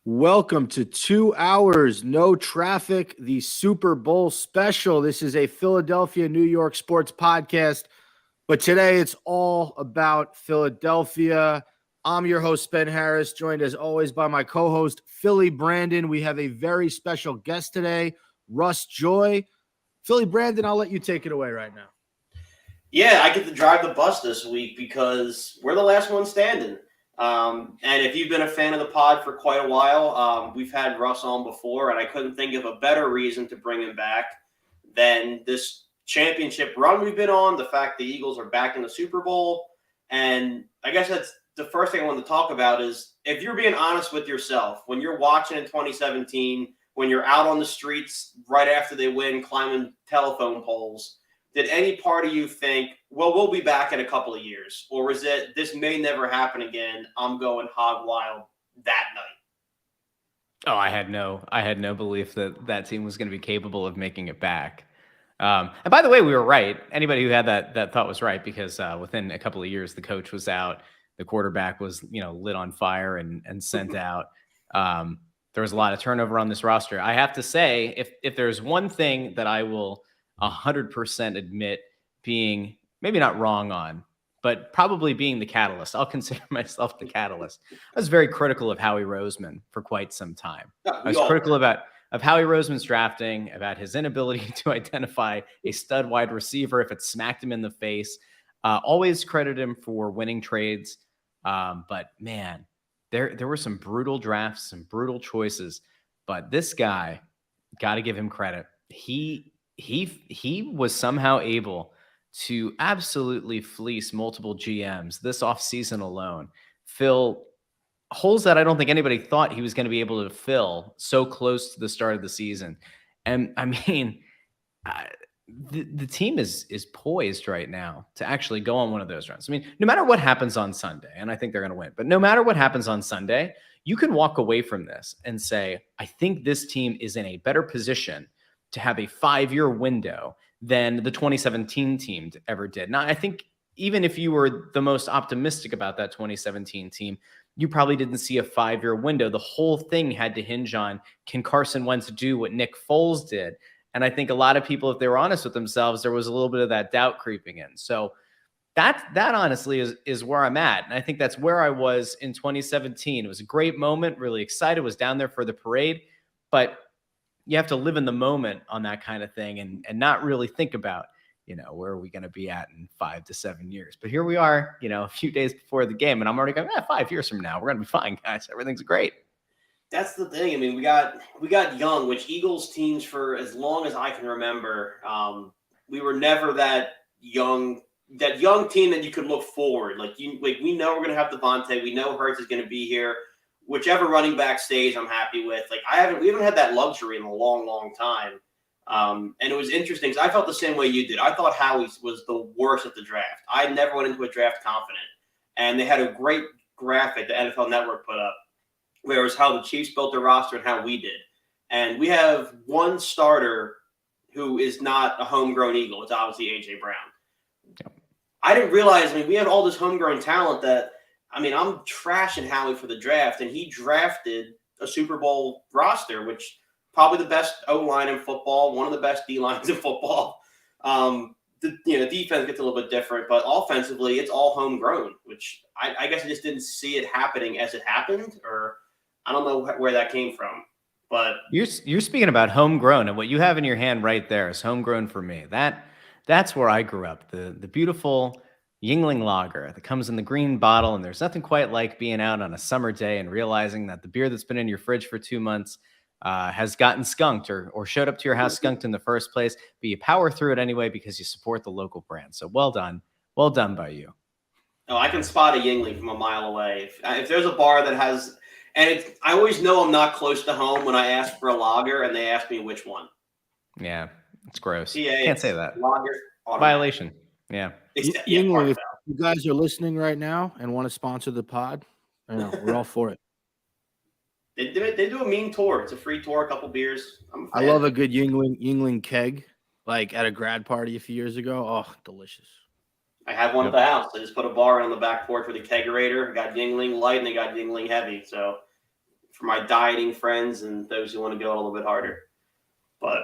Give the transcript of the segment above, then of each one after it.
Welcome to 2 hours, no traffic, the Super Bowl special. This is a Philadelphia, New York sports podcast, but today it's all about Philadelphia. I'm your host, Ben Harris, joined as always by my co-host, Philly Brenden. We have a very special guest today, Russ Joy. Philly Brenden, I'll let you take it away right now. Yeah, I get to drive the bus this week because we're the last one standing. And if you've been a fan of the pod for quite a while, we've had Russ on before, and I couldn't think of a better reason to bring him back than this championship run we've been on, the fact the Eagles are back in the Super Bowl. And I guess that's the first thing I wanted to talk about is if you're being honest with yourself, when you're watching in 2017, when you're out on the streets right after they win, climbing telephone poles, did any part of you think, well, we'll be back in a couple of years? Or was it, this may never happen again, I'm going hog wild that night? Oh, I had no belief that team was going to be capable of making it back. And by the way, we were right. Anybody who had that thought was right, because within a couple of years, the coach was out, the quarterback was lit on fire and sent out. There was a lot of turnover on this roster. I have to say, if there's one thing that I will 100% admit being maybe not wrong on, but probably being the catalyst. I'll consider myself the catalyst. I was very critical of Howie Roseman for quite some time. I was critical of Howie Roseman's drafting, about his inability to identify a stud wide receiver if it smacked him in the face. Always credit him for winning trades. But man, there were some brutal drafts, some brutal choices. But this guy, got to give him credit. He was somehow able to absolutely fleece multiple GMs this offseason alone, fill holes that I don't think anybody thought he was going to be able to fill so close to the start of the season. And I mean, the team is poised right now to actually go on one of those runs. I mean, no matter what happens on Sunday, and I think they're going to win, but no matter what happens on Sunday, you can walk away from this and say, I think this team is in a better position to have a 5-year window than the 2017 team ever did. Now, I think even if you were the most optimistic about that 2017 team, you probably didn't see a 5-year window. The whole thing had to hinge on, can Carson Wentz do what Nick Foles did? And I think a lot of people, if they were honest with themselves, there was a little bit of that doubt creeping in. So that honestly is where I'm at. And I think that's where I was in 2017. It was a great moment, really excited, was down there for the parade, but you have to live in the moment on that kind of thing and not really think about, where are we going to be at in 5 to 7 years? But here we are, a few days before the game, and I'm already going, 5 years from now, we're going to be fine, guys. Everything's great. That's the thing. I mean, we got young, which Eagles teams for as long as I can remember, we were never that young team that you could look forward. We know we're going to have Devontae. We know Hurts is going to be here. Whichever running back stays, I'm happy with. We haven't had that luxury in a long, long time. And it was interesting because I felt the same way you did. I thought Howie was the worst at the draft. I never went into a draft confident. And they had a great graphic the NFL Network put up, where it was how the Chiefs built their roster and how we did. And we have one starter who is not a homegrown Eagle. It's obviously A.J. Brown. Yep. I didn't realize, we had all this homegrown talent that, I'm trashing Howie for the draft, and he drafted a Super Bowl roster, which probably the best O-line in football, one of the best D-lines in football. The defense gets a little bit different, but offensively, it's all homegrown, which I guess I just didn't see it happening as it happened, or I don't know where that came from. But you're speaking about homegrown, and what you have in your hand right there is homegrown for me. That's where I grew up. The beautiful Yingling lager that comes in the green bottle, and there's nothing quite like being out on a summer day and realizing that the beer that's been in your fridge for 2 months has gotten skunked or showed up to your house skunked in the first place, but you power through it anyway because you support the local brand. So well done by you. Oh, I can spot a Yingling from a mile away. If there's a bar that has, and I always know I'm not close to home when I ask for a lager and they ask me which one. Yeah, it's gross. PA, Can't say that. Lager violation. Yeah. Yingling, if you guys are listening right now and want to sponsor the pod, I know we're all for it. They do a mean tour. It's a free tour, a couple beers. I love a good Yingling keg, like at a grad party a few years ago. Oh, delicious. I have one at the house. I just put a bar on the back porch with a kegerator. I got Yingling light and they got Yingling heavy. So for my dieting friends and those who want to go a little bit harder. But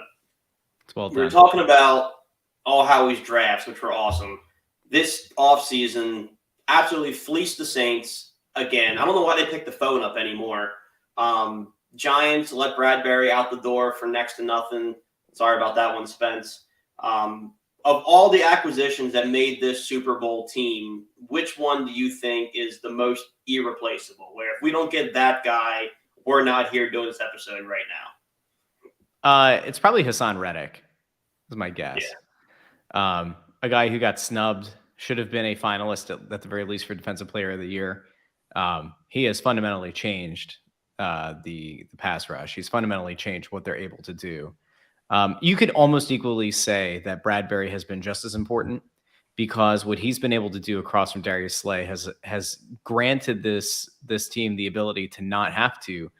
It's well we were done. talking about all Howie's drafts, which were awesome. This offseason absolutely fleeced the Saints again. I don't know why they picked the phone up anymore. Giants let Bradbury out the door for next to nothing. Sorry about that one, Spence. Of all the acquisitions that made this Super Bowl team, which one do you think is the most irreplaceable? Where if we don't get that guy, we're not here doing this episode right now. It's probably Hassan Reddick, is my guess. Yeah. A guy who got snubbed, should have been a finalist at the very least for Defensive Player of the Year. He has fundamentally changed the pass rush. He's fundamentally changed what they're able to do. You could almost equally say that Bradbury has been just as important, because what he's been able to do across from Darius Slay has granted this team the ability to not have to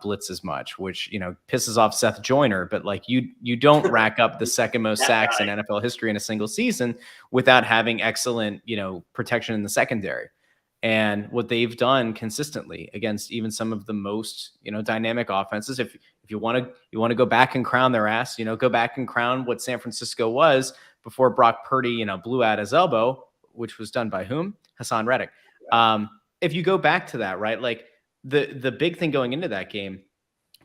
blitz as much, which, pisses off Seth Joyner. But like you don't rack up the second most sacks in NFL history in a single season without having excellent, protection in the secondary. And what they've done consistently against even some of the most, dynamic offenses, if you want to go back and crown their ass, go back and crown what San Francisco was before Brock Purdy, blew out his elbow, which was done by whom? Hassan Reddick. If you go back to that, right, like the big thing going into that game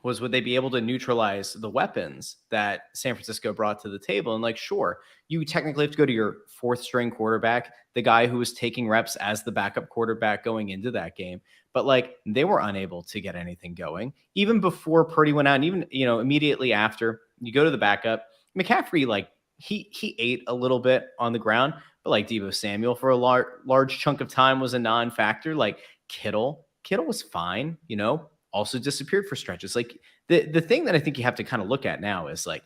was, would they be able to neutralize the weapons that San Francisco brought to the table? And like, sure, you technically have to go to your fourth string quarterback, the guy who was taking reps as the backup quarterback going into that game. But like, they were unable to get anything going even before Purdy went out. And even, immediately after, you go to the backup, McCaffrey, like he ate a little bit on the ground, but like Deebo Samuel for a large chunk of time was a non-factor. Like Kittle was fine, also disappeared for stretches. Like the thing that I think you have to kind of look at now is like,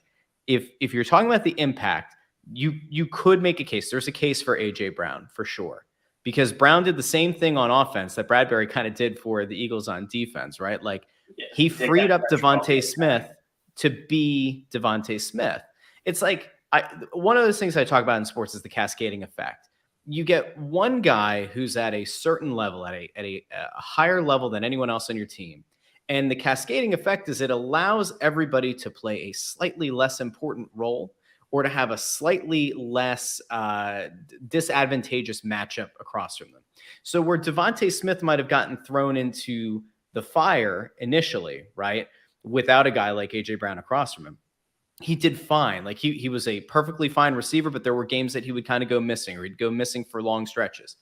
if you're talking about the impact, you could make a case. There's a case for AJ Brown for sure, because Brown did the same thing on offense that Bradbury kind of did for the Eagles on defense, right? Like he freed up Devontae Smith to be Devontae Smith. It's like, one of those things I talk about in sports is the cascading effect. You get one guy who's at a certain level, at a higher level than anyone else on your team. And the cascading effect is it allows everybody to play a slightly less important role, or to have a slightly less disadvantageous matchup across from them. So where Devontae Smith might have gotten thrown into the fire initially, right, without a guy like AJ Brown across from him, he did fine. Like he was a perfectly fine receiver, but there were games that he would kind of go missing, or he'd go missing for long stretches.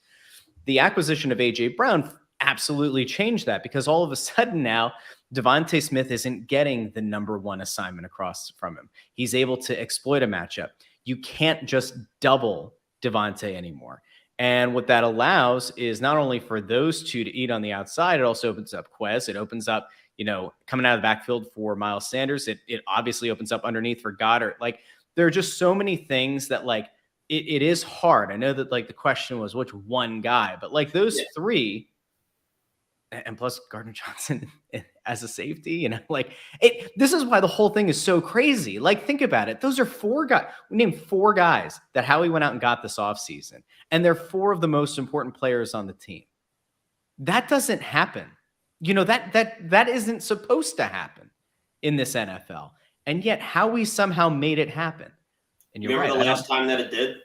The acquisition of AJ Brown absolutely changed that, because all of a sudden now Devontae Smith isn't getting the number one assignment across from him. He's able to exploit a matchup. You can't just double Devontae anymore. And what that allows is not only for those two to eat on the outside, it also opens up Quez. It opens up, coming out of the backfield for Miles Sanders. It obviously opens up underneath for Goddard. Like there are just so many things that like it is hard. I know that like the question was which one guy, but like those three, and plus Gardner Johnson as a safety, this is why the whole thing is so crazy. Like, think about it. Those are four guys. We named four guys that Howie went out and got this offseason, and they're four of the most important players on the team. That doesn't happen. That isn't supposed to happen in this NFL. And yet Howie somehow made it happen. And you're right. Remember the last time that it did?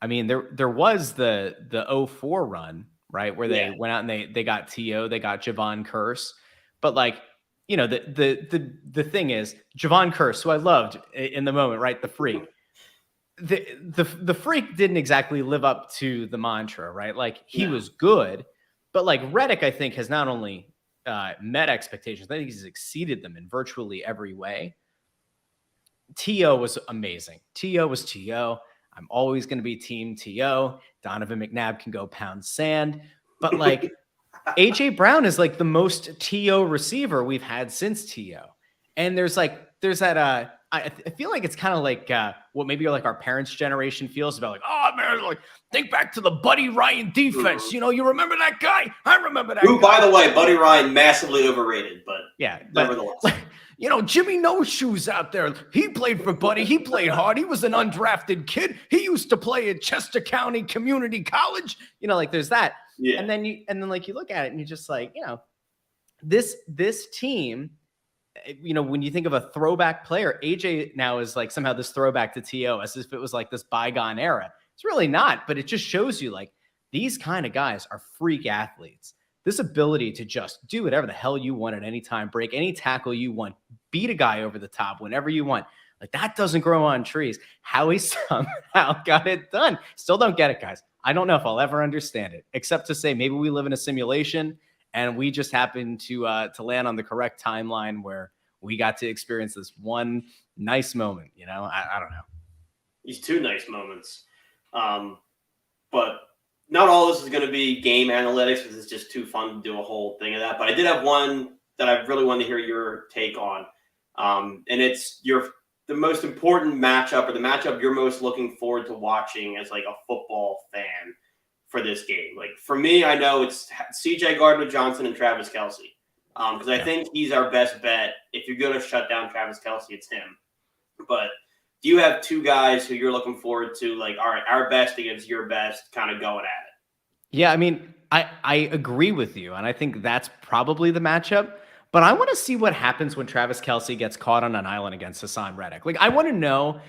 I mean, there was the 04 run, right, where they went out and they got T.O., they got Javon Curse. But like, the thing is, Javon Curse, who I loved in the moment, right, the freak. The freak didn't exactly live up to the mantra, right? Like he was good, but like Reddick, I think, has not only met expectations, I think he's exceeded them in virtually every way. T.O. was amazing. T.O. was T.O. I'm always going to be team T.O. Donovan McNabb can go pound sand, but like AJ Brown is like the most T.O. receiver we've had since T.O. And there's that, I feel like it's kind of like what maybe like our parents' generation feels about like, oh man, like think back to the Buddy Ryan defense. You remember that guy? I remember that Who, guy. by the way, Buddy Ryan, massively overrated, but nevertheless. Jimmy No Shoes out there. He played for Buddy. He played hard. He was an undrafted kid. He used to play at Chester County Community College. Like there's that. Yeah. And then like you look at it and you're just like, this team, when you think of a throwback player, AJ now is like somehow this throwback to TO, as if it was like this bygone era. It's really not, but it just shows you like these kind of guys are freak athletes. This ability to just do whatever the hell you want at any time, break any tackle you want, beat a guy over the top whenever you want. Like that doesn't grow on trees. How he somehow got it done. Still don't get it, guys. I don't know if I'll ever understand it, except to say maybe we live in a simulation and we just happen to land on the correct timeline where we got to experience this one nice moment. I don't know. These two nice moments. But not all this is going to be game analytics because it's just too fun to do a whole thing of that. But I did have one that I really wanted to hear your take on. And it's the most important matchup, or the matchup you're most looking forward to watching as like a football fan for this game. Like for me, I know it's CJ Gardner-Johnson and Travis Kelce. Because I think he's our best bet. If you're going to shut down Travis Kelce, it's him. But do you have two guys who you're looking forward to, like, all right, our best against your best, kind of going at it? Yeah, I mean, I agree with you, and I think that's probably the matchup. But I want to see what happens when Travis Kelce gets caught on an island against Hassan Reddick. Like, I want to know,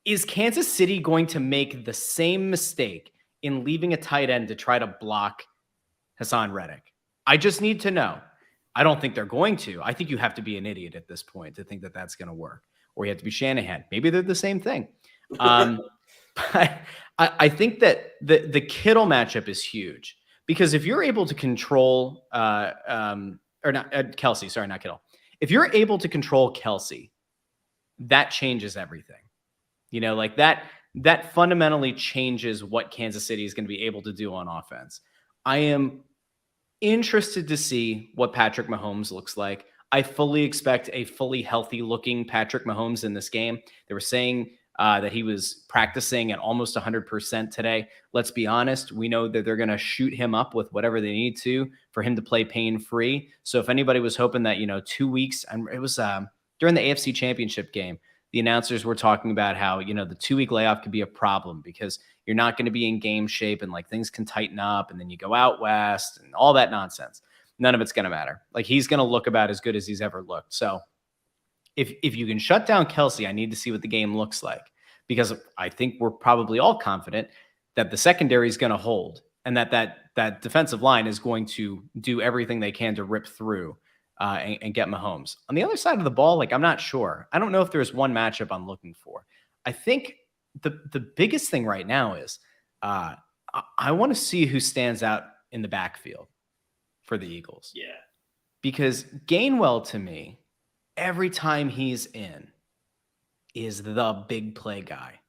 is Kansas City going to make the same mistake in leaving a tight end to try to block Hassan Reddick? I just need to know. I don't think they're going to. I think you have to be an idiot at this point to think that that's going to work. Or you have to be Shanahan. Maybe they're the same thing. But I think that the Kittle matchup is huge because if you're able to control Kelce, sorry, not Kittle. If you're able to control Kelce, that changes everything. Like that fundamentally changes what Kansas City is going to be able to do on offense. I am interested to see what Patrick Mahomes looks like. I fully expect a fully healthy looking Patrick Mahomes in this game. They were saying that he was practicing at almost 100% today. Let's be honest. We know that they're going to shoot him up with whatever they need to for him to play pain-free. So if anybody was hoping that, 2 weeks, and it was during the AFC Championship game, the announcers were talking about how, the 2-week layoff could be a problem because you're not going to be in game shape and like things can tighten up and then you go out west and all that nonsense. None of it's going to matter. Like he's going to look about as good as he's ever looked. So if you can shut down Kelce, I need to see what the game looks like because I think we're probably all confident that the secondary is going to hold and that defensive line is going to do everything they can to rip through and get Mahomes. On the other side of the ball, like I'm not sure. I don't know if there's one matchup I'm looking for. I think the biggest thing right now is I want to see who stands out in the backfield for the Eagles. Yeah. Because Gainwell, to me, every time he's in, is the big play guy.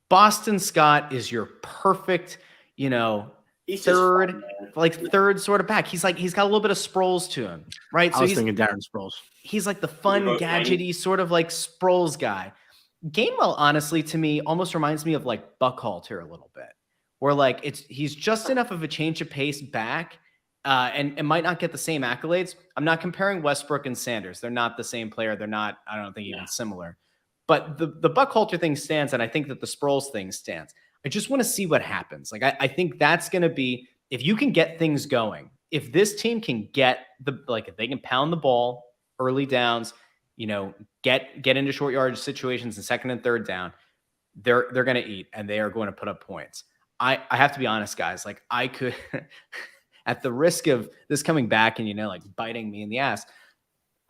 Boston Scott is your perfect, He's third sort of back. He's got a little bit of Sproles to him, right? I was thinking Darren Sproles. He's like the fun, gadgety sort of like Sproles guy. Gainwell, honestly, to me, almost reminds me of like Buckhalter a little bit, where like he's just enough of a change of pace back, and might not get the same accolades. I'm not comparing Westbrook and Sanders. They're not the same player. They're not, I don't think, even similar. But the Buckhalter thing stands, and I think that the Sproles thing stands. I just want to see what happens. Like I think that's going to be, if you can get things going, if this team can get if they can pound the ball early downs, get into short yardage situations in second and third down, they're going to eat and they are going to put up points. I have to be honest, guys. Like I could, at the risk of this coming back and like biting me in the ass,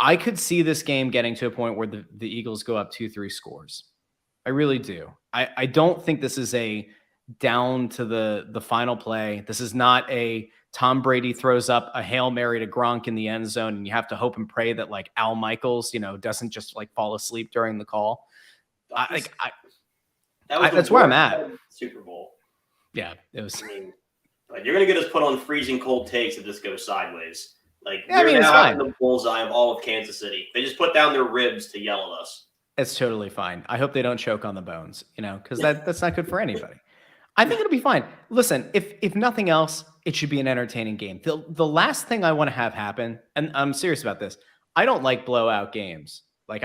I could see this game getting to a point where the Eagles go up 2-3 scores. I really do. I don't think this is a down to the final play. This is not a Tom Brady throws up a Hail Mary to Gronk in the end zone and you have to hope and pray that like Al Michaels, doesn't just like fall asleep during the call. That's where I'm at. Super Bowl. Yeah, it was. Like you're going to get us put on freezing cold takes if this goes sideways. Like yeah, we're it's now fine. in the bullseye of all of Kansas City. They just put down their ribs to yell at us. It's totally fine. I hope they don't choke on the bones, because that's not good for anybody. I think it'll be fine. Listen, if nothing else, it should be an entertaining game. The last thing I want to have happen, and I'm serious about this, I don't like blowout games. Like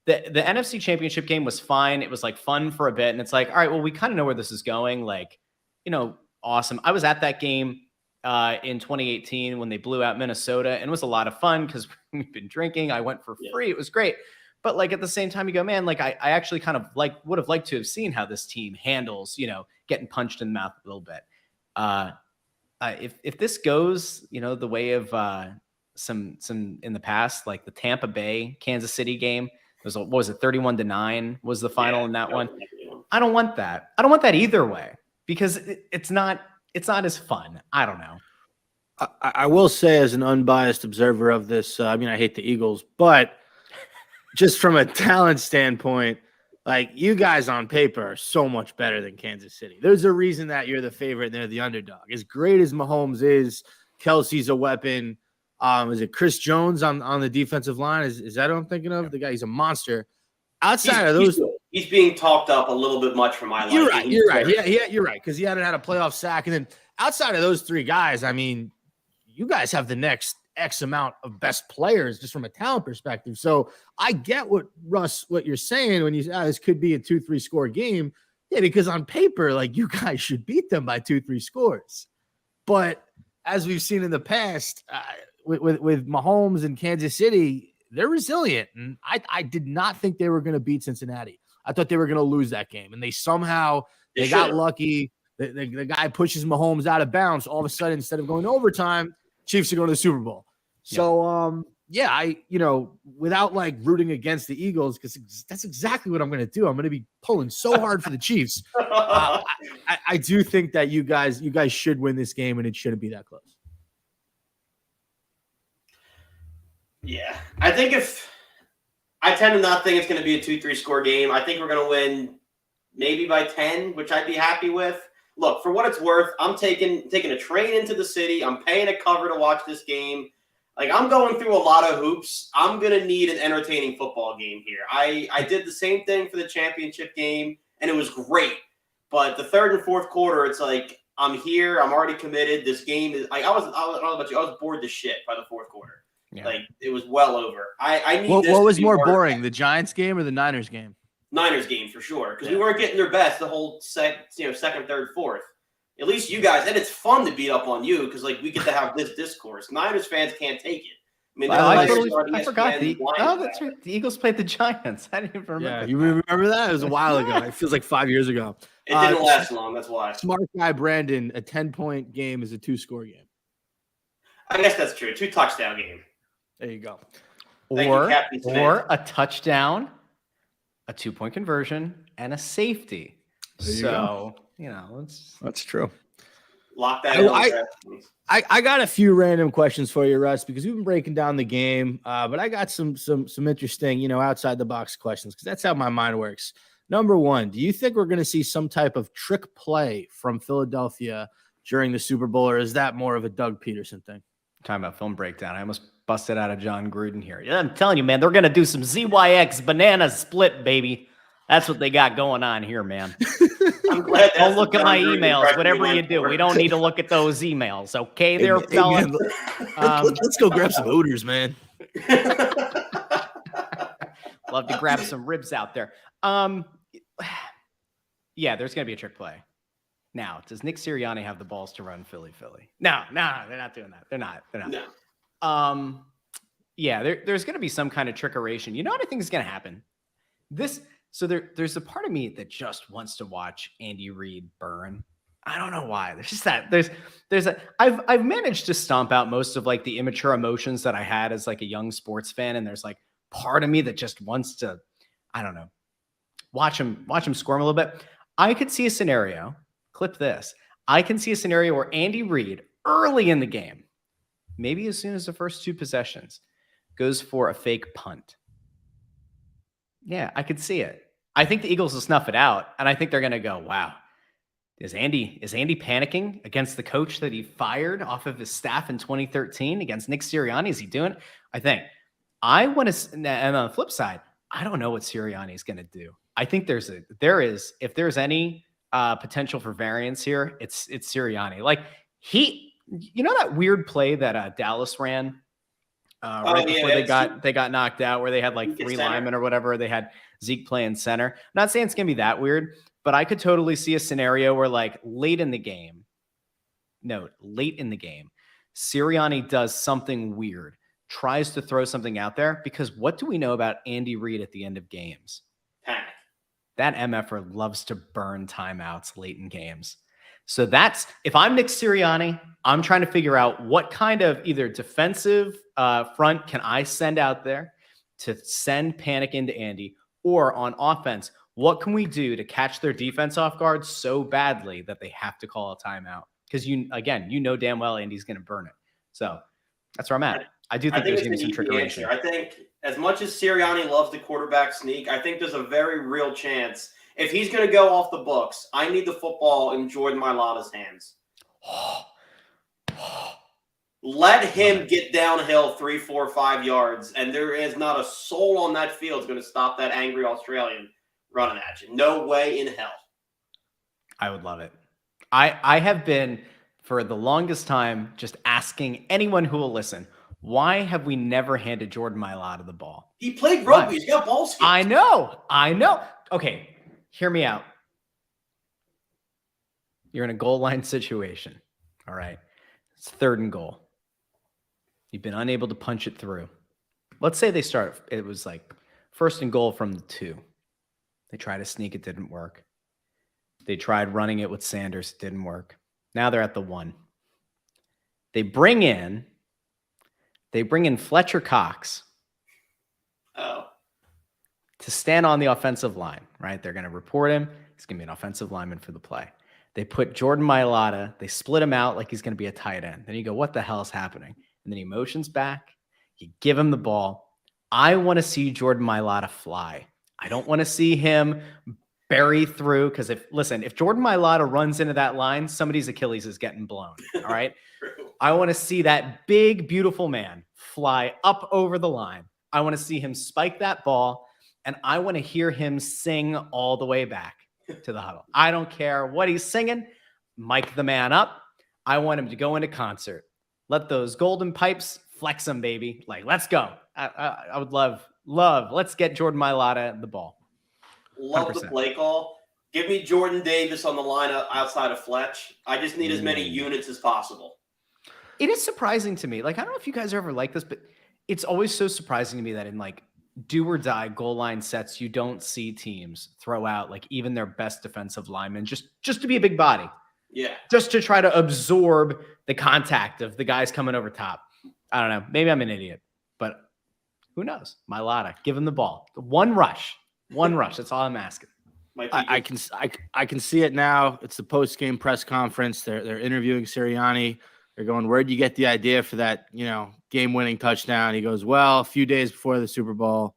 the NFC Championship game was fine. It was like fun for a bit, and it's like, all right, well, we kind of know where this is going. Like, awesome. I was at that game. in 2018 when they blew out Minnesota, and it was a lot of fun because we've been drinking. I went for free. It was great. But like at the same time, you go, man, like I actually kind of would have liked to have seen how this team handles, getting punched in the mouth a little bit. If this goes, the way of some in the past, like the Tampa Bay Kansas City game, what was it, 31-9 was the final in that one. I don't want that. I don't want that either way because it's not as fun. I don't know. I will say, as an unbiased observer of this, I hate the Eagles, but just from a talent standpoint, like you guys on paper are so much better than Kansas City. There's a reason that you're the favorite and they're the underdog. As great as Mahomes is, Kelsey's a weapon. Is it Chris Jones on the defensive line? Is that what I'm thinking of? The guy, he's a monster. Outside of those, he's being talked up a little bit much for my life. You're right. Yeah, you're right. Because he hadn't had a playoff sack. And then outside of those three guys, you guys have the next X amount of best players just from a talent perspective. So I get what you're saying when you say this could be a 2-3 score game. Yeah, because on paper, like you guys should beat them by 2-3 scores. But as we've seen in the past, with Mahomes and Kansas City, they're resilient. And I did not think they were going to beat Cincinnati. I thought they were going to lose that game. And they got lucky. The guy pushes Mahomes out of bounds. All of a sudden, instead of going to overtime, Chiefs are going to the Super Bowl. So, without like rooting against the Eagles, because that's exactly what I'm going to do. I'm going to be pulling so hard for the Chiefs. I do think that you guys should win this game, and it shouldn't be that close. Yeah, I tend to not think it's going to be a 2-3 score game. I think we're going to win maybe by 10, which I'd be happy with. Look, for what it's worth, I'm taking a train into the city. I'm paying a cover to watch this game. Like, I'm going through a lot of hoops. I'm going to need an entertaining football game here. I did the same thing for the championship game, and it was great. But the third and fourth quarter, it's like, I'm here. I'm already committed. This game is – I don't know about you. I was bored to shit by the fourth quarter. Yeah. Like, it was well over. I need this. What was more boring, the Giants game or the Niners game? Niners game for sure, because we weren't getting their best the whole second, third, fourth. At least you guys, and it's fun to beat up on you because like we get to have this discourse. Niners fans can't take it. I forgot that's right. The Eagles played the Giants. I didn't even remember. Yeah, you remember that? It was a while ago. It feels like 5 years ago. It didn't last long. That's why. Smart guy Brenden, a 10-point game is a 2-score game. I guess that's true. 2-touchdown game. There you go. Or a touchdown, a 2-point conversion, and a safety. So, that's true. Lock that in. I got a few random questions for you, Russ, because we've been breaking down the game, but I got some interesting, outside the box questions because that's how my mind works. Number one, do you think we're going to see some type of trick play from Philadelphia during the Super Bowl, or is that more of a Doug Peterson thing? Talking about film breakdown, I almost busted out of John Gruden here. Yeah, I'm telling you, man, they're going to do some ZYX banana split, baby. That's what they got going on here, man. I'm glad. Don't look at my emails. Whatever you do, we don't need to look at those emails. Okay, there, fella. Let's go grab some Hooters, man. Love to grab some ribs out there. Yeah, there's going to be a trick play. Now, does Nick Sirianni have the balls to run Philly? No, they're not doing that. They're not. No. Yeah, there's going to be some kind of trickeration. You know what I think is going to happen? So there's a part of me that just wants to watch Andy Reid burn. I don't know why. There's just that. I've managed to stomp out most of like the immature emotions that I had as like a young sports fan, and there's like part of me that just wants to, I don't know, watch him squirm a little bit. I could see a scenario. Clip this. I can see a scenario where Andy Reid early in the game, maybe as soon as the first 2 possessions, goes for a fake punt. Yeah, I could see it. I think the Eagles will snuff it out, and I think they're going to go, wow, is Andy panicking against the coach that he fired off of his staff in 2013 against Nick Sirianni? Is he doing it? I think. I want to, and on the flip side, I don't know what Sirianni is going to do. I think if there's any potential for variance here, it's Sirianni. Like that weird play that Dallas ran before they got knocked out, where they had like 3 linemen or whatever. They had Zeke playing center. I'm not saying it's gonna be that weird, but I could totally see a scenario where like late in the game, note, late in the game, Sirianni does something weird, tries to throw something out there, because what do we know about Andy Reid at the end of games? Panic. That MFer loves to burn timeouts late in games. So that's, if I'm Nick Sirianni, I'm trying to figure out what kind of either defensive front can I send out there to send panic into Andy, or on offense, what can we do to catch their defense off guard so badly that they have to call a timeout? Because you know damn well Andy's going to burn it. So that's where I'm at. I do think there's going to be some trickery. I think as much as Sirianni loves the quarterback sneak, I think there's a very real chance if he's going to go off the books, I need the football in Jordan Mailata's hands. Let him get downhill 3, 4, 5 yards, and there is not a soul on that field that's going to stop that angry Australian running at you. No way in hell. I would love it. I have been, for the longest time, just asking anyone who will listen, why have we never handed Jordan Mailata the ball? He played rugby. He's got ball skills. I know. Okay, hear me out. You're in a goal line situation. All right. It's 3rd and goal. You've been unable to punch it through. Let's say it was like 1st and goal from the 2. They tried to sneak, it didn't work. They tried running it with Sanders, it didn't work. Now they're at the 1. They bring in Fletcher Cox. Oh. To stand on the offensive line, right? They're going to report him. He's going to be an offensive lineman for the play. They put Jordan Mailata. They split him out like he's going to be a tight end. Then you go, what the hell is happening? And then he motions back. You give him the ball. I want to see Jordan Mailata fly. I don't want to see him bury through, because if Jordan Mailata runs into that line, somebody's Achilles is getting blown. All right. I want to see that big, beautiful man fly up over the line. I want to see him spike that ball, and I want to hear him sing all the way back to the huddle. I don't care what he's singing. Mic the man up. I want him to go into concert. Let those golden pipes flex him, baby. Like, let's go. I would love. Let's get Jordan Mailata the ball. 100%. Love the play call. Give me Jordan Davis on the line outside of Fletch. I just need as many units as possible. It is surprising to me. Like, I don't know if you guys are ever like this, but it's always so surprising to me that in like do or die goal line sets, you don't see teams throw out like even their best defensive linemen just to be a big body. Yeah. Just to try to absorb the contact of the guys coming over top. I don't know. Maybe I'm an idiot, but who knows? Mailata, give him the ball. One rush. That's all I'm asking. I can see it now. It's the post-game press conference. They're interviewing Sirianni. They're going, where'd you get the idea for that, game-winning touchdown? He goes, well, a few days before the Super Bowl,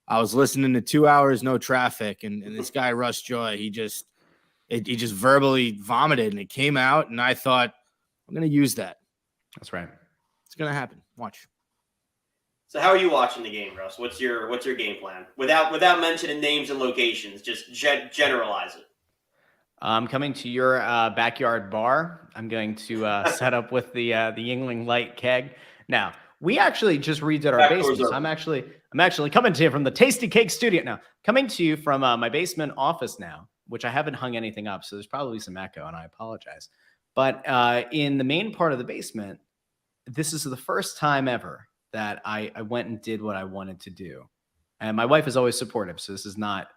I was listening to 2 hours, no traffic, and this guy, Russ Joy, he just verbally vomited, and it came out, and I thought, I'm going to use that. That's right. It's going to happen. Watch. So how are you watching the game, Russ? What's your game plan? Without mentioning names and locations, just generalize it. I'm coming to your backyard bar. I'm going to set up with the Yingling Light keg. Now, we actually just redid our basement. So I'm actually coming to you from the Tasty Cake Studio. Now, coming to you from my basement office now, which I haven't hung anything up, so there's probably some echo, and I apologize. But in the main part of the basement, this is the first time ever that I went and did what I wanted to do. And my wife is always supportive, so this is not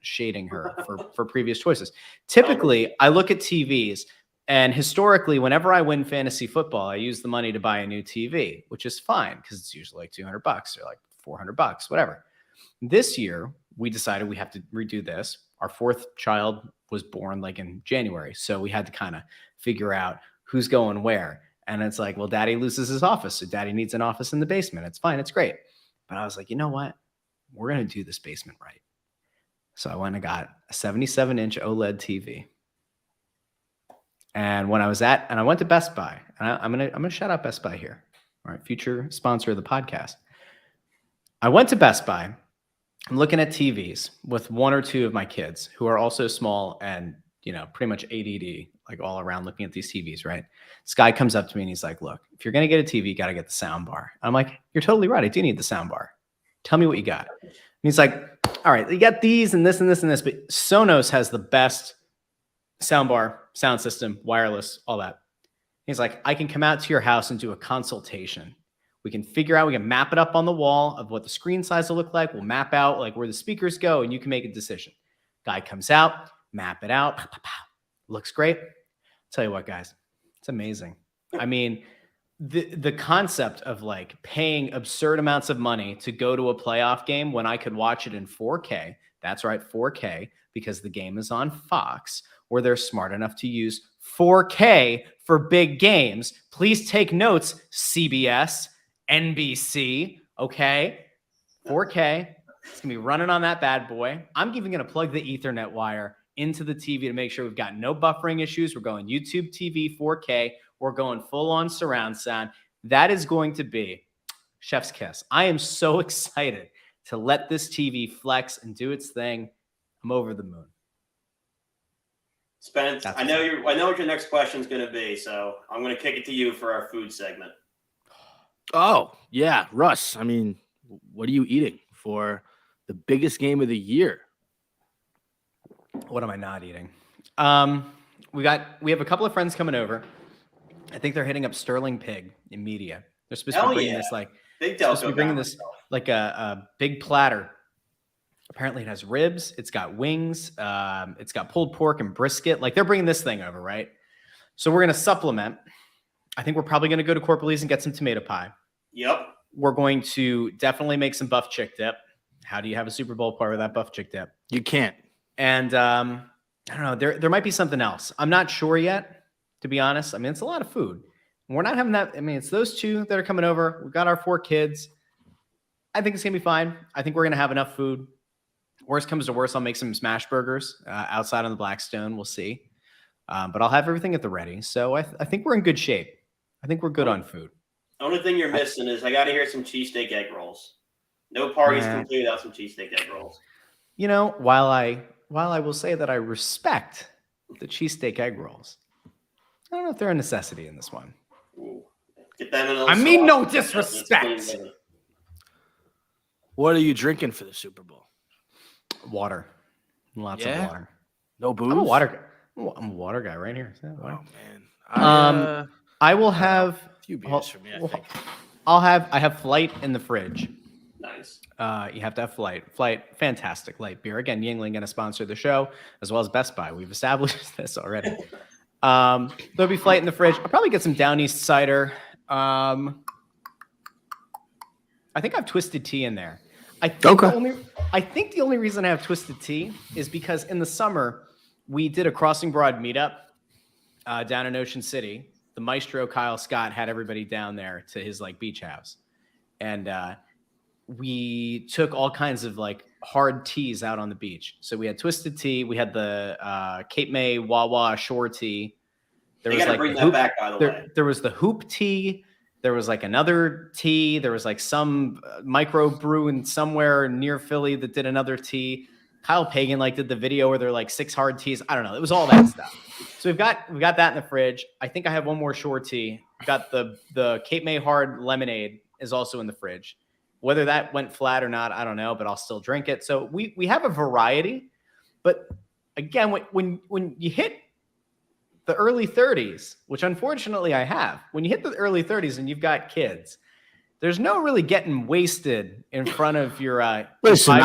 shading her for previous choices. Typically, I look at TVs, and historically, whenever I win fantasy football, I use the money to buy a new TV, which is fine because it's usually like $200 or like $400, whatever. This year, we decided we have to redo this. Our 4th child was born like in January, so we had to kind of figure out who's going where. And it's like, well, daddy loses his office, so daddy needs an office in the basement. It's fine. It's great. But I was like, you know what? We're going to do this basement right. So I went and got a 77-inch OLED TV. And when I went to Best Buy, and I'm going to shout out Best Buy here. All right, future sponsor of the podcast. I went to Best Buy. I'm looking at TVs with 1 or 2 of my kids who are also small and, pretty much ADD, like all around looking at these TVs, right? This guy comes up to me and he's like, look, if you're going to get a TV, you got to get the sound bar. I'm like, you're totally right. I do need the sound bar. Tell me what you got. And he's like, all right, you got these and this and this and this, but Sonos has the best sound bar, sound system, wireless, all that. He's like, I can come out to your house and do a consultation. We can map it up on the wall of what the screen size will look like. We'll map out like where the speakers go and you can make a decision. Guy comes out, map it out. Pow, pow, pow. Looks great. Tell you what, guys, it's amazing. I mean, the concept of like paying absurd amounts of money to go to a playoff game when I could watch it in 4K. That's right, 4K, because the game is on Fox, where they're smart enough to use 4K for big games. Please take notes, CBS, NBC, okay? 4K. It's going to be running on that bad boy. I'm even going to plug the Ethernet wire into the TV to make sure we've got no buffering issues. We're going YouTube TV 4K. We're going full-on surround sound. That is going to be chef's kiss. I am so excited to let this TV flex and do its thing. I'm over the moon. Spence, I know what your next question is going to be, so I'm going to kick it to you for our food segment. Oh, yeah, Russ. I mean, what are you eating for the biggest game of the year? What am I not eating? We have a couple of friends coming over. I think they're hitting up Sterling Pig in media. They're supposed to be bringing this like a big platter. Apparently it has ribs. It's got wings. It's got pulled pork and brisket. Like they're bringing this thing over, right? So we're going to supplement. I think we're probably going to go to Corporalese and get some tomato pie. Yep. We're going to definitely make some buff chick dip. How do you have a Super Bowl party without buff chick dip? You can't. And I don't know. There might be something else. I'm not sure yet, to be honest. I mean, it's a lot of food. We're not having that. I mean, it's those two that are coming over. We've got our 4 kids. I think it's going to be fine. I think we're going to have enough food. Worst comes to worst, I'll make some smash burgers outside on the Blackstone. We'll see. But I'll have everything at the ready. So I think we're in good shape. I think we're good on food. The only thing you're missing is I got to hear some cheesesteak egg rolls. No parties complete without some cheesesteak egg rolls. You know, while I will say that I respect the cheesesteak egg rolls, I don't know if they're a necessity in this one. Ooh. Get them in a I mean, no disrespect. What are you drinking for the Super Bowl? Water. Lots of water. No booze? I'm a water guy right here. Oh, man. I will have a few beers for me, I think. I have Flight in the fridge. Nice. You have to have Flight, fantastic light beer. Again, Yingling going to sponsor the show, as well as Best Buy. We've established this already. There'll be Flight in the fridge. I'll probably get some Down East cider. I think I have Twisted Tea in there. I think the only reason I have Twisted Tea is because in the summer we did a Crossing Broad meetup down in Ocean City. The maestro Kyle Scott had everybody down there to his like beach house, and we took all kinds of like hard teas out on the beach. So we had Twisted Tea, we had the Cape May Wawa Shore Tea. There was like bring that back, by the way. There was the Hoop Tea. There was like another tea. There was like some micro brew in somewhere near Philly that did another tea. Kyle Pagan like did the video where they're like 6 hard teas. I don't know. It was all that stuff. So we've got that in the fridge. I think I have one more shore tea. We've got the Cape May hard lemonade is also in the fridge. Whether that went flat or not, I don't know, but I'll still drink it. So we have a variety. But again, when you hit the early 30s, which unfortunately I have. When you hit the early 30s and you've got kids, there's no really getting wasted in front of your listen.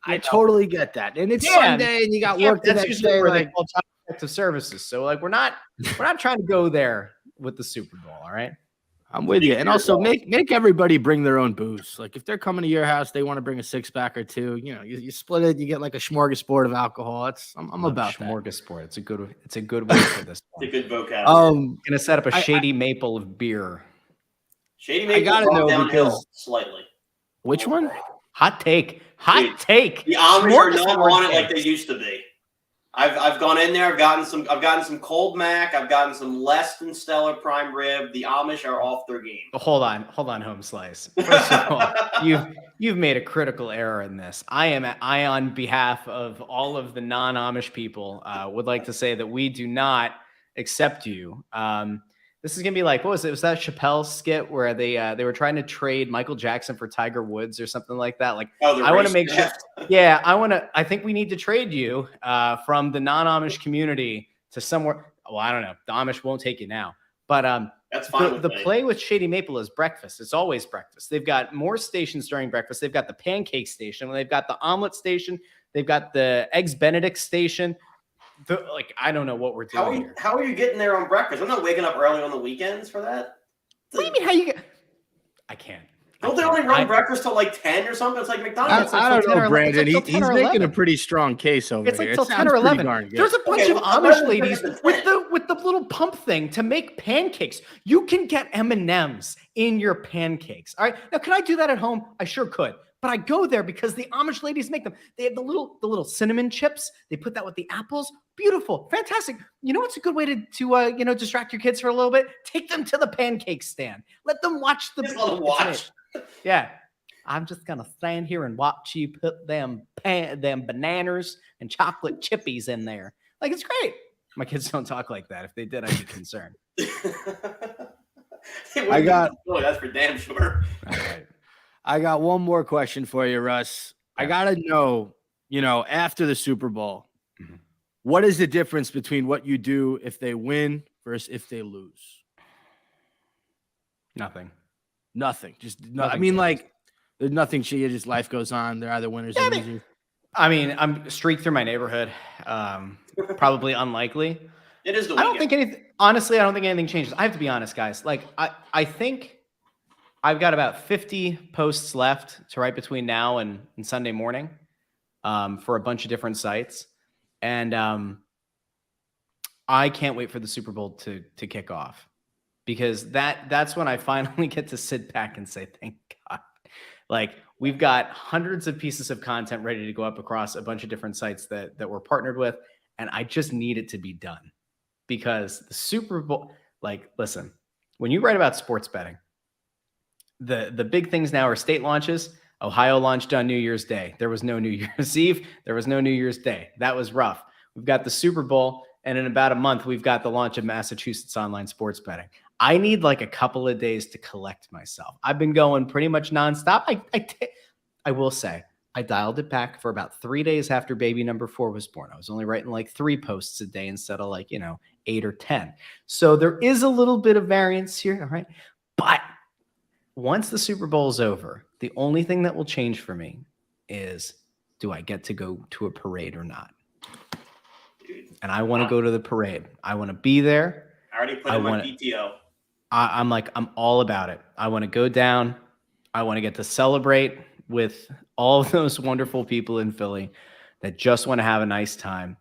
I totally get that, and it's Sunday and you got work the next day. Where they call Child Protective Services, so like we're not trying to go there with the Super Bowl. All right. I'm with you. And also make everybody bring their own booze. Like if they're coming to your house, they want to bring a 6-pack or 2. You know, you split it, you get like a smorgasbord of alcohol. I'm about that. Smorgasbord. It's a good word for this. It's a good vocabulary. Gonna set up a shady maple of beer. Shady maple. I gotta know because slightly. Which one? Hot take. The Amish are not on it like they used to be. I've gone in there. I've gotten some cold mac. I've gotten some less than stellar prime rib. The Amish are off their game. Hold on, home slice. First of all, you've made a critical error in this. I on behalf of all of the non-Amish people, would like to say that we do not accept you. This is gonna be like, what was it? Was that Chappelle's skit where they were trying to trade Michael Jackson for Tiger Woods or something like that? Like, I want to make sure. Yeah, I think we need to trade you from the non-Amish community to somewhere. Well, I don't know. The Amish won't take you now, But That's fine with the me. play with Shady Maple is breakfast. It's always breakfast. They've got more stations during breakfast. They've got the pancake station. They've got the omelet station. They've got the eggs Benedict station. I don't know what we're doing here. How are you getting there on breakfast? I'm not waking up early on the weekends for that. What do you mean? How you get? I can't. Don't they only run breakfast till like 10 or something? It's like McDonald's. I don't know, Brandon. He's He's making a pretty strong case over it's like here. till 10 or 11. There's a bunch of Amish ladies with the little pump thing to make pancakes. You can get M&Ms in your pancakes. All right. Now, can I do that at home? I sure could. But I go there because the Amish ladies make them. They have the little cinnamon chips. They put that with the apples. Beautiful, fantastic. You know what's a good way to distract your kids for a little bit? Take them to the pancake stand. Let them watch the. Just let them watch. Yeah, I'm just gonna stand here and watch you put them bananas and chocolate chippies in there. Like, it's great. My kids don't talk like that. If they did, I'd be concerned. That's for damn sure. All right. I got one more question for you, Russ. Yeah. I gotta know, after the Super Bowl, what is the difference between what you do if they win versus if they lose? Nothing. Just no. I mean, like, there's nothing. Just life goes on. They're either winners or losers. I mean, I'm streaked through my neighborhood. Probably unlikely. It is the weekend. I don't think anything. Honestly, I don't think anything changes. I have to be honest, guys. Like, I think I've got about 50 posts left to write between now and Sunday morning, for a bunch of different sites, and I can't wait for the Super Bowl to kick off. Because that's when I finally get to sit back and say, thank God. Like, we've got hundreds of pieces of content ready to go up across a bunch of different sites that we're partnered with. And I just need it to be done. Because the Super Bowl, like, listen, when you write about sports betting, the big things now are state launches. Ohio launched on New Year's Day. There was no New Year's Eve. There was no New Year's Day. That was rough. We've got the Super Bowl. And in about a month, we've got the launch of Massachusetts online sports betting. I need like a couple of days to collect myself. I've been going pretty much nonstop. I will say, I dialed it back for about 3 days after baby number 4 was born. I was only writing like 3 posts a day instead of 8 or 10. So there is a little bit of variance here. All right. But once the Super Bowl is over, the only thing that will change for me is, do I get to go to a parade or not? And I want to go to the parade. I want to be there. I already put in my PTO. I'm all about it. I want to go down. I want to get to celebrate with all of those wonderful people in Philly that just want to have a nice time.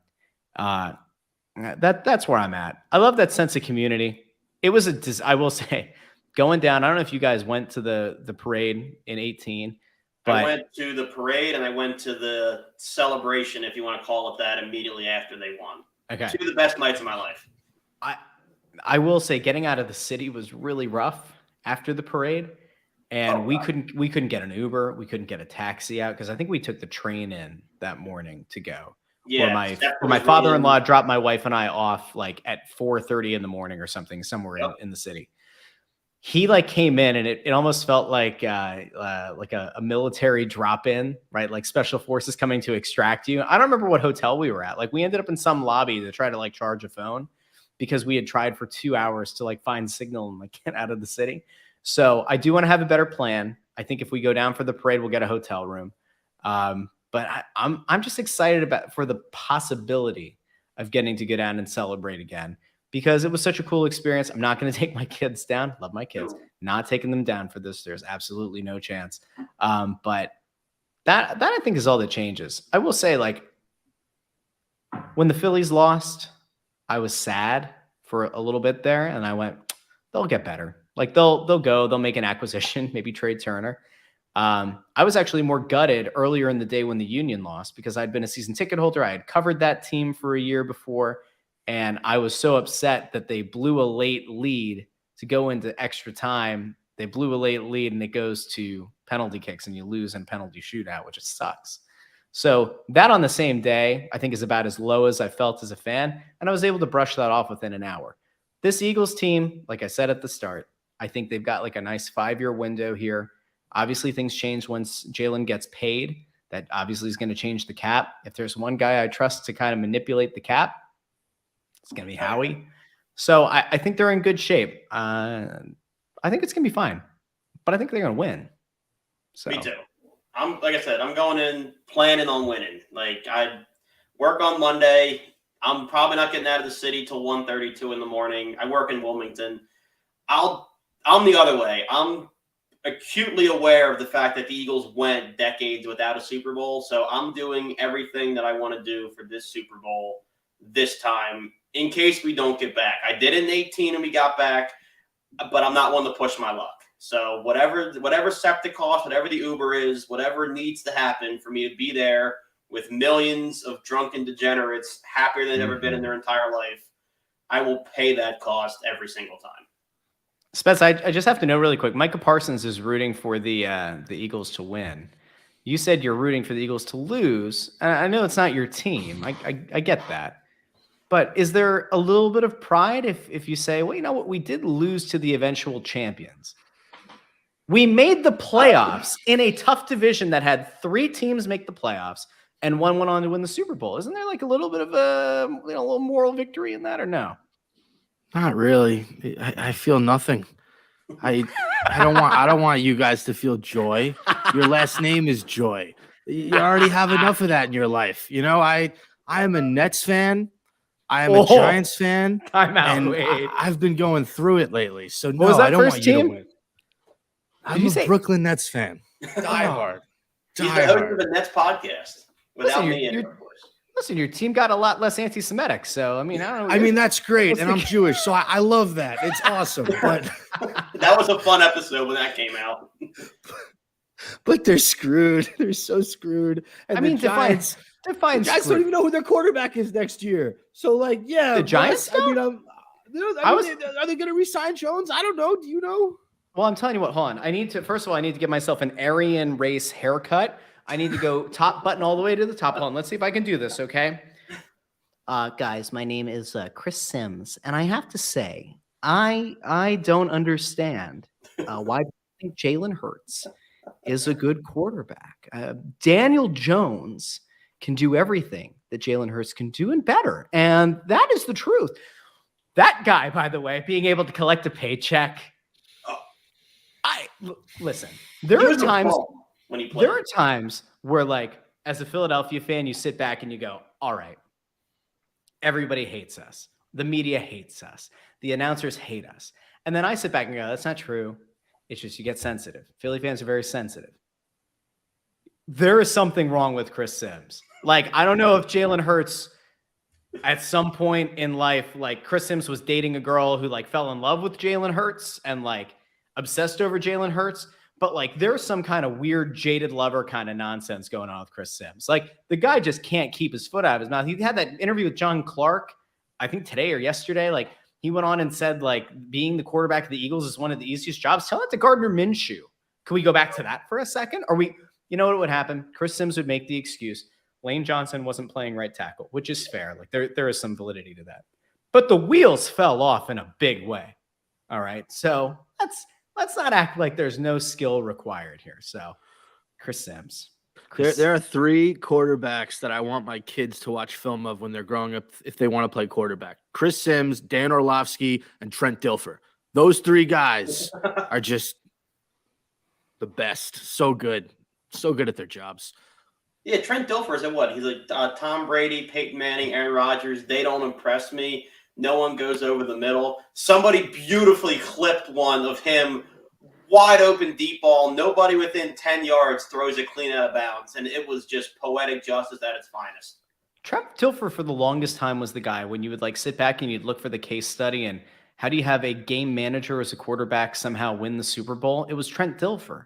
That's where I'm at. I love that sense of community. It was I will say, going down. I don't know if you guys went to the parade in 18. But I went to the parade and I went to the celebration, if you want to call it that, immediately after they won. Okay. 2 of the best nights of my life. I will say, getting out of the city was really rough after the parade, and we couldn't get an Uber, we couldn't get a taxi out because I think we took the train in that morning to go. Yeah, where my father-in-law dropped my wife and I off like at 4:30 in the morning or something somewhere in the city. He came in and it almost felt like a military drop-in, right? Like special forces coming to extract you. I don't remember what hotel we were at. Like, we ended up in some lobby to try to charge a phone because we had tried for 2 hours to find signal and get out of the city. So I do want to have a better plan. I think if we go down for the parade, we'll get a hotel room. But I'm just excited for the possibility of getting to go down and celebrate again, because it was such a cool experience. I'm not going to take my kids down. Love my kids. Not taking them down for this. There's absolutely no chance. But that I think is all that changes. I will say, when the Phillies lost, I was sad for a little bit there, and I went, they'll get better. They'll make an acquisition, maybe trade Turner. I was actually more gutted earlier in the day when the Union lost, because I'd been a season ticket holder. I had covered that team for a year before, and I was so upset that they blew a late lead to go into extra time. They blew a late lead, and it goes to penalty kicks, and you lose in penalty shootout, which just sucks. So that on the same day, I think, is about as low as I felt as a fan, and I was able to brush that off within an hour. This Eagles team, like I said at the start, I think they've got a nice 5-year window here. Obviously, things change once Jalen gets paid. That obviously is going to change the cap. If there's one guy I trust to kind of manipulate the cap, it's going to be Howie. So I think they're in good shape. I think it's going to be fine, but I think they're going to win. So. Me too. Like I said, I'm going in planning on winning. Like, I work on Monday. I'm probably not getting out of the city till 1:32 in the morning. I work in Wilmington. I'm the other way. I'm acutely aware of the fact that the Eagles went decades without a Super Bowl. So I'm doing everything that I want to do for this Super Bowl this time in case we don't get back. I did it in 18 and we got back, but I'm not one to push my luck. So whatever septic cost, whatever the Uber is, whatever needs to happen for me to be there with millions of drunken degenerates happier than they've ever been in their entire life, I will pay that cost every single time. Spence, I just have to know really quick. Micah Parsons is rooting for the Eagles to win. You said you're rooting for the Eagles to lose. I know it's not your team. I get that. But is there a little bit of pride if you say, well, you know what? We did lose to the eventual champions. We made the playoffs in a tough division that had 3 teams make the playoffs, and one went on to win the Super Bowl. Isn't there like a little bit of a little moral victory in that, or no? Not really. I feel nothing. I don't want you guys to feel joy. Your last name is Joy. You already have enough of that in your life. You know, I am a Nets fan. I am a Giants fan. Time out. And I've been going through it lately. So no, was that I don't first want you team? to win. I'm a Brooklyn Nets fan. Die hard. He's the host of the Nets podcast without me in it, of course. Listen, your team got a lot less anti-Semitic, so I mean, I don't know. I mean, that's great, and I'm Jewish, so I love that. It's awesome. But that was a fun episode when that came out. But they're screwed. They're so screwed. And I mean, the Giants don't even know who their quarterback is next year. So, like, yeah, the Giants. I mean, are they going to re-sign Jones? I don't know. Do you know? Well, I'm telling you what. Hold on. First of all, I need to give myself an Aryan race haircut. I need to go top button all the way to the top. Hold on. Let's see if I can do this. Okay. Guys, my name is Chris Sims, and I have to say, I don't understand why I think Jalen Hurts is a good quarterback. Daniel Jones can do everything that Jalen Hurts can do and better, and that is the truth. That guy, by the way, being able to collect a paycheck. Listen. There are times when he played. There are times where, like, as a Philadelphia fan, you sit back and you go, all right, everybody hates us. The media hates us. The announcers hate us. And then I sit back and go, that's not true. It's just you get sensitive. Philly fans are very sensitive. There is something wrong with Chris Sims. Like, I don't know if Jalen Hurts at some point in life, like Chris Sims was dating a girl who like fell in love with Jalen Hurts and like obsessed over Jalen Hurts. But like there's some kind of weird jaded lover kind of nonsense going on with Chris Sims. Like the guy just can't keep his foot out of his mouth. He had that interview with John Clark, I think today or yesterday. Like he went on and said like being the quarterback of the Eagles is one of the easiest jobs. Tell that to Gardner Minshew. Can we go back to that for a second? Or you know what would happen? Chris Sims would make the excuse. Lane Johnson wasn't playing right tackle, which is fair. Like there is some validity to that. But the wheels fell off in a big way. All right. So let's not act like there's no skill required here. So Chris Sims. There are 3 quarterbacks that I want my kids to watch film of when they're growing up if they want to play quarterback. Chris Sims, Dan Orlovsky, and Trent Dilfer. Those 3 guys are just the best. So good. So good at their jobs. Yeah, Trent Dilfer is at what? He's like Tom Brady, Peyton Manning, Aaron Rodgers. They don't impress me. No one goes over the middle. Somebody beautifully clipped one of him, wide open deep ball. Nobody within 10 yards throws it clean out of bounds. And it was just poetic justice at its finest. Trent Dilfer for the longest time was the guy when you would like sit back and you'd look for the case study and how do you have a game manager as a quarterback somehow win the Super Bowl? It was Trent Dilfer.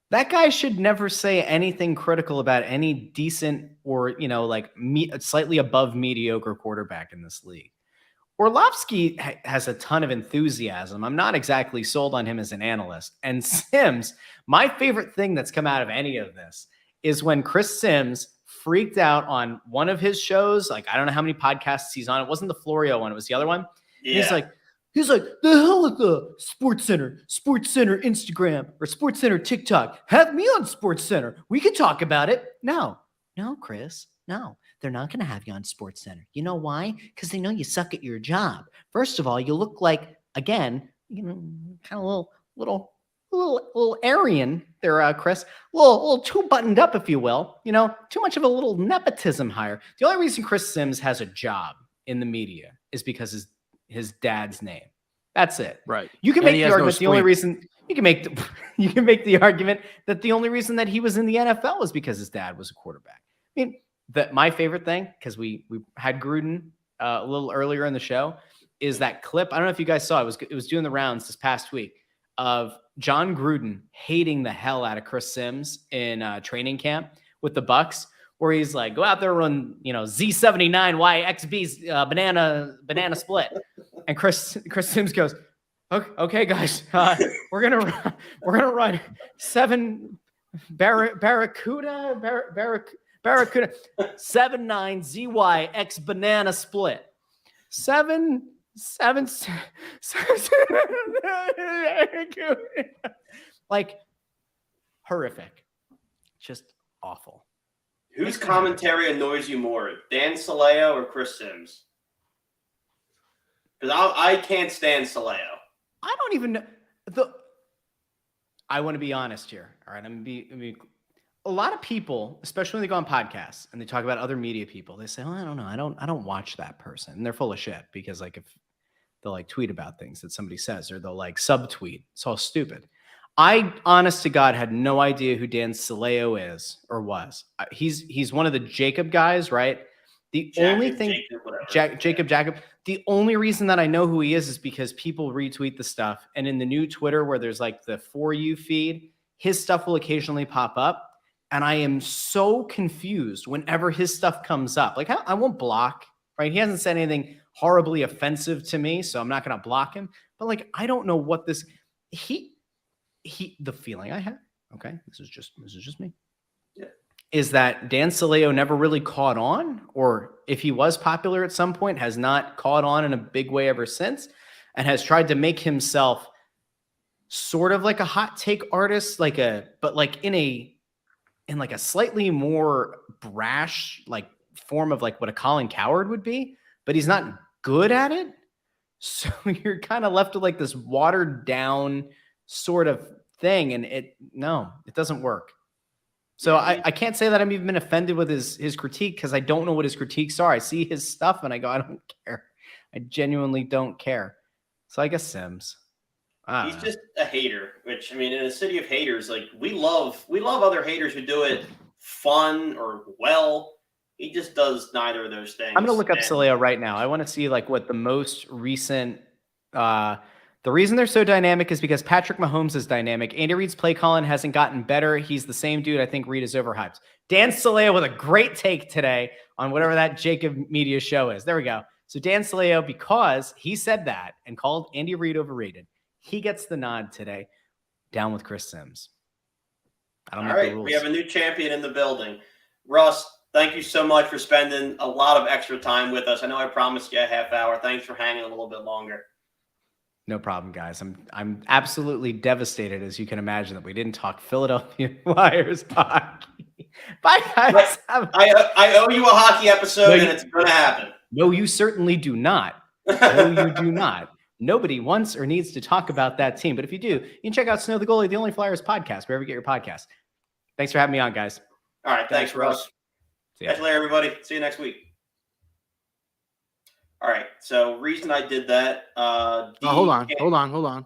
That guy should never say anything critical about any decent or, like slightly above mediocre quarterback in this league. Orlovsky has a ton of enthusiasm. I'm not exactly sold on him as an analyst. And Sims, my favorite thing that's come out of any of this is when Chris Sims freaked out on one of his shows. Like, I don't know how many podcasts he's on. It wasn't the Florio one. It was the other one. Yeah. He's like, the hell with the SportsCenter Instagram or SportsCenter TikTok. Have me on SportsCenter. We can talk about it. No, Chris, no. they're not going to have you on Sports Center. You know why? Because they know you suck at your job. First of all, you look like, again, kind of a little Aryan there, Chris. A little too buttoned up, if you will. Too much of a little nepotism hire. The only reason Chris Sims has a job in the media is because his dad's name. That's it. Right. You can And make he the has no argument. The only spleen. reason you can make the argument that the only reason that he was in the NFL was because his dad was a quarterback. I mean, my favorite thing, because we had Gruden a little earlier in the show, is that clip. I don't know if you guys saw it. It was doing the rounds this past week of John Gruden hating the hell out of Chris Sims in training camp with the Bucks, where he's like, go out there, run, Z79YXB's banana split. And Chris Sims goes, okay, guys, we're gonna run 7 Barracuda 79 ZYX banana split 7 like horrific, just awful. Whose commentary annoys you more, Dan Saleo or Chris Sims? Because I can't stand Saleo. I don't even know. I want to be honest here. All right. A lot of people, especially when they go on podcasts and they talk about other media people, they say, I don't know. I don't watch that person. And they're full of shit because if they'll tweet about things that somebody says, or they'll subtweet. It's all stupid. I, honest to God, had no idea who Dan Saleo is or was. He's one of the Jacob guys, right? The only thing, Jacob. The only reason that I know who he is because people retweet the stuff. And in the new Twitter, where there's the For You feed, his stuff will occasionally pop up. And I am so confused whenever his stuff comes up. I won't block, right? He hasn't said anything horribly offensive to me, so I'm not going to block him. But I don't know what this, the feeling I have, okay, this is just me. Yeah. Is that Dan Saleo never really caught on, or if he was popular at some point, has not caught on in a big way ever since, and has tried to make himself sort of like a hot take artist, in a slightly more brash form of what a Colin Cowherd would be, but he's not good at it. So you're kind of left with this watered down sort of thing, and it doesn't work. So I can't say that I'm even been offended with his critique because I don't know what his critiques are. I see his stuff and I go, I don't care. I genuinely don't care. So I guess Sims. He's just a hater, which, in a city of haters, we love other haters who do it fun or well. He just does neither of those things. I'm going to look up Saleo right now. I want to see what the most recent, the reason they're so dynamic is because Patrick Mahomes is dynamic. Andy Reid's play calling hasn't gotten better. He's the same dude. I think Reid is overhyped. Dan Saleo with a great take today on whatever that Jacob Media show is. There we go. So Dan Saleo, because he said that and called Andy Reid overrated, he gets the nod today. Down with Chris Sims. I don't know. All right, we have a new champion in the building. Russ, thank you so much for spending a lot of extra time with us. I know I promised you a half hour. Thanks for hanging a little bit longer. No problem, guys. I'm absolutely devastated, as you can imagine, that we didn't talk Philadelphia Flyers hockey. Bye, guys. I owe you a hockey episode, and it's going to happen. No, you certainly do not. No, you do not. Nobody wants or needs to talk about that team. But if you do, you can check out Snow the Goalie, the Only Flyers podcast, wherever you get your podcast. Thanks for having me on, guys. All right. Thanks, Russ. Catch you later, everybody. See you next week. All right. So, reason I did that. Hold on.